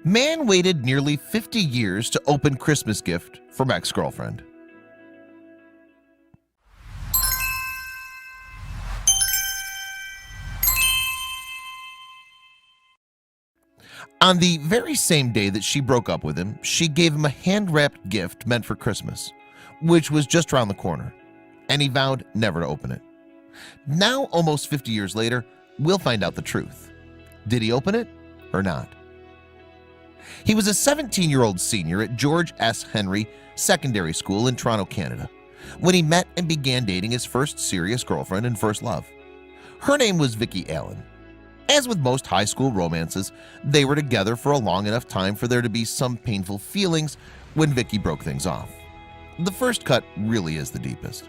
Man waited nearly 50 years to open Christmas gift from ex-girlfriend. On the very same day that she broke up with him, she gave him a hand-wrapped gift meant for Christmas, which was just around the corner, and he vowed never to open it. Now, almost 50 years later, we'll find out the truth. Did he open it or not? He was a 17-year-old senior at George S. Henry Secondary School in Toronto, Canada, when he met and began dating his first serious girlfriend and first love. Her name was Vicki Allen. As with most high school romances, they were together for a long enough time for there to be some painful feelings when Vicki broke things off. The first cut really is the deepest.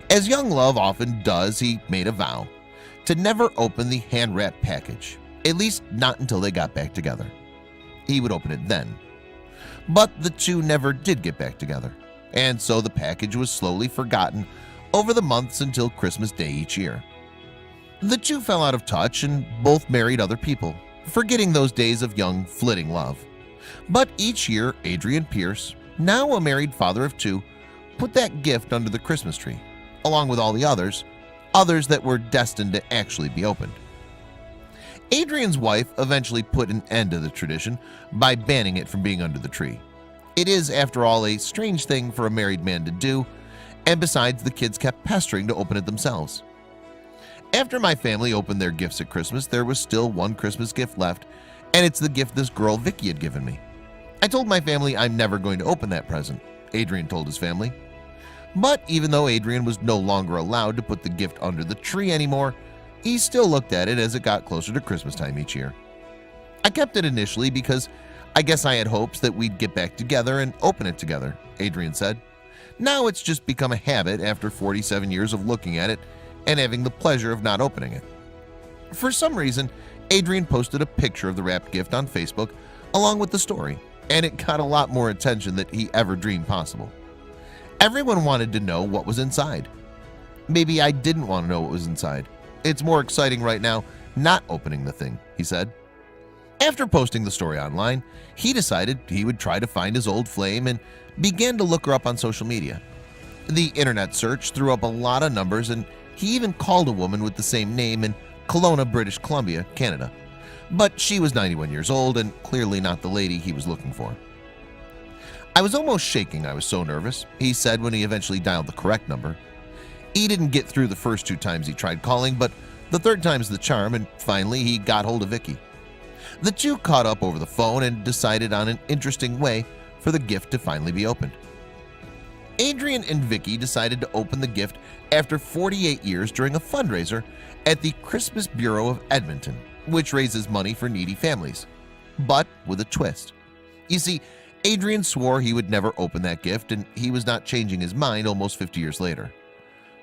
As young love often does, he made a vow to never open the hand-wrapped package, at least not until they got back together. He would open it then. But the two never did get back together, and so the package was slowly forgotten over the months until Christmas Day each year. The two fell out of touch and both married other people, forgetting those days of young, flitting love. But each year, Adrian Pierce, now a married father of two, put that gift under the Christmas tree, along with all the others that were destined to actually be opened. Adrian's wife eventually put an end to the tradition by banning it from being under the tree. It is, after all, a strange thing for a married man to do, and besides, the kids kept pestering to open it themselves. After my family opened their gifts at Christmas, there was still one Christmas gift left, and it's the gift this girl Vicki had given me. I told my family I'm never going to open that present, Adrian told his family. But even though Adrian was no longer allowed to put the gift under the tree anymore, he still looked at it as it got closer to Christmas time each year. I kept it initially because I guess I had hopes that we'd get back together and open it together, Adrian said. Now it's just become a habit after 47 years of looking at it and having the pleasure of not opening it. For some reason, Adrian posted a picture of the wrapped gift on Facebook along with the story, and it got a lot more attention than he ever dreamed possible. Everyone wanted to know what was inside. Maybe I didn't want to know what was inside. It's more exciting right now not opening the thing, he said. After posting the story online, he decided he would try to find his old flame and began to look her up on social media. The internet search threw up a lot of numbers, and he even called a woman with the same name in Kelowna, British Columbia, Canada. But she was 91 years old and clearly not the lady he was looking for. I was almost shaking, I was so nervous, he said when he eventually dialed the correct number. He didn't get through the first two times he tried calling, but the third time's the charm, and finally he got hold of Vicki. The two caught up over the phone and decided on an interesting way for the gift to finally be opened. Adrian and Vicki decided to open the gift after 48 years during a fundraiser at the Christmas Bureau of Edmonton, which raises money for needy families, but with a twist. You see, Adrian swore he would never open that gift, and he was not changing his mind almost 50 years later.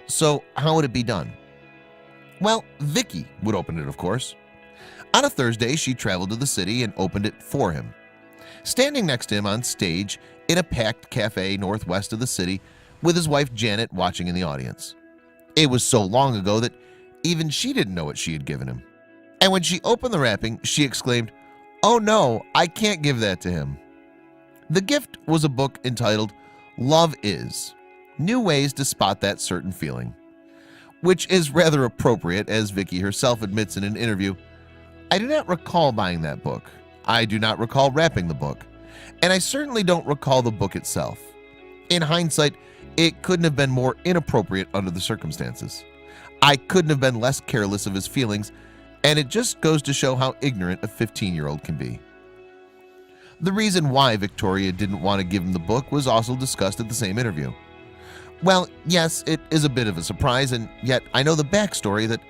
So how would it be done? Well, Vicki would open it, of course. On a Thursday, she traveled to the city and opened it for him. Standing next to him on stage in a packed cafe northwest of the city with his wife Janet watching in the audience. It was so long ago that even she didn't know what she had given him. And when she opened the wrapping, she exclaimed, "Oh no, I can't give that to him." The gift was a book entitled Love Is: New Ways to Spot That Certain Feeling, which is rather appropriate, as Vicki herself admits in an interview. I do not recall buying that book. I do not recall wrapping the book, and I certainly don't recall the book itself. In hindsight, it couldn't have been more inappropriate under the circumstances. I couldn't have been less careless of his feelings, and it just goes to show how ignorant a 15-year-old can be. The reason why Victoria didn't want to give him the book was also discussed at the same interview. Well, yes, it is a bit of a surprise, and yet I know the backstory that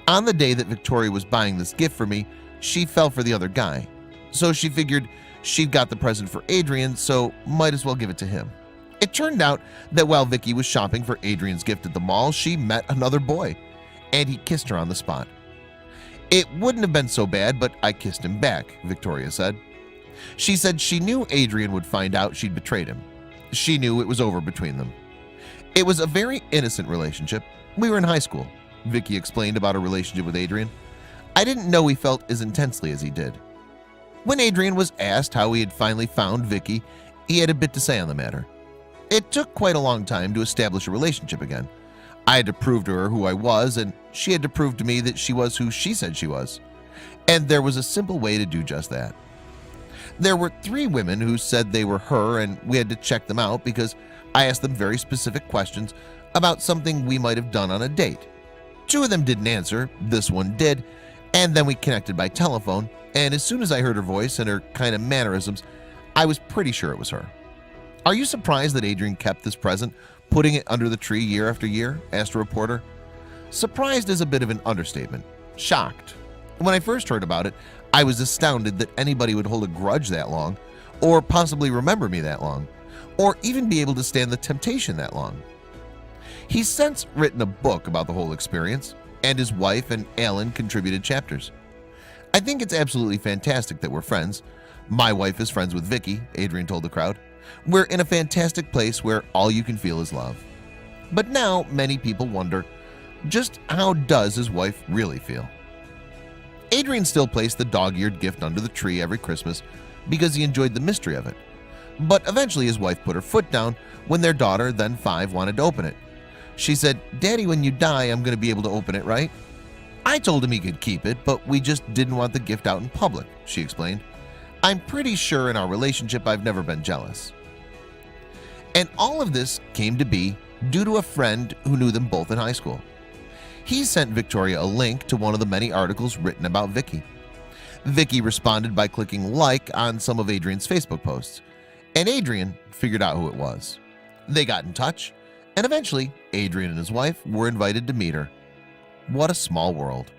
on the day that Victoria was buying this gift for me, she fell for the other guy. So she figured she'd got the present for Adrian, so might as well give it to him. It turned out that while Vicki was shopping for Adrian's gift at the mall, she met another boy, and he kissed her on the spot. It wouldn't have been so bad, but I kissed him back, Victoria said. She said she knew Adrian would find out she'd betrayed him. She knew it was over between them. It was a very innocent relationship. We were in high school, Vicki explained about her relationship with Adrian. I didn't know he felt as intensely as he did. When Adrian was asked how he had finally found Vicky, he had a bit to say on the matter. It took quite a long time to establish a relationship again. I had to prove to her who I was, and she had to prove to me that she was who she said she was. And there was a simple way to do just that. There were 3 women who said they were her, and we had to check them out because I asked them very specific questions about something we might have done on a date. 2 of them didn't answer, this one did, and then we connected by telephone, and as soon as I heard her voice and her kind of mannerisms, I was pretty sure it was her. "Are you surprised that Adrian kept this present, putting it under the tree year after year?" asked a reporter. Surprised is a bit of an understatement. Shocked. When I first heard about it, I was astounded that anybody would hold a grudge that long, or possibly remember me that long, or even be able to stand the temptation that long. He's since written a book about the whole experience, and his wife and Alan contributed chapters. "I think it's absolutely fantastic that we're friends. My wife is friends with Vicky," Adrian told the crowd. "We're in a fantastic place where all you can feel is love." But now many people wonder, just how does his wife really feel? Adrian still placed the dog-eared gift under the tree every Christmas because he enjoyed the mystery of it. But eventually his wife put her foot down when their daughter, then 5, wanted to open it. She said, "Daddy, when you die, I'm going to be able to open it, right?" I told him he could keep it, but we just didn't want the gift out in public, she explained. "I'm pretty sure in our relationship I've never been jealous." And all of this came to be due to a friend who knew them both in high school. He sent Victoria a link to one of the many articles written about Vicky. Vicky responded by clicking like on some of Adrian's Facebook posts, and Adrian figured out who it was. They got in touch, and eventually Adrian and his wife were invited to meet her. What a small world.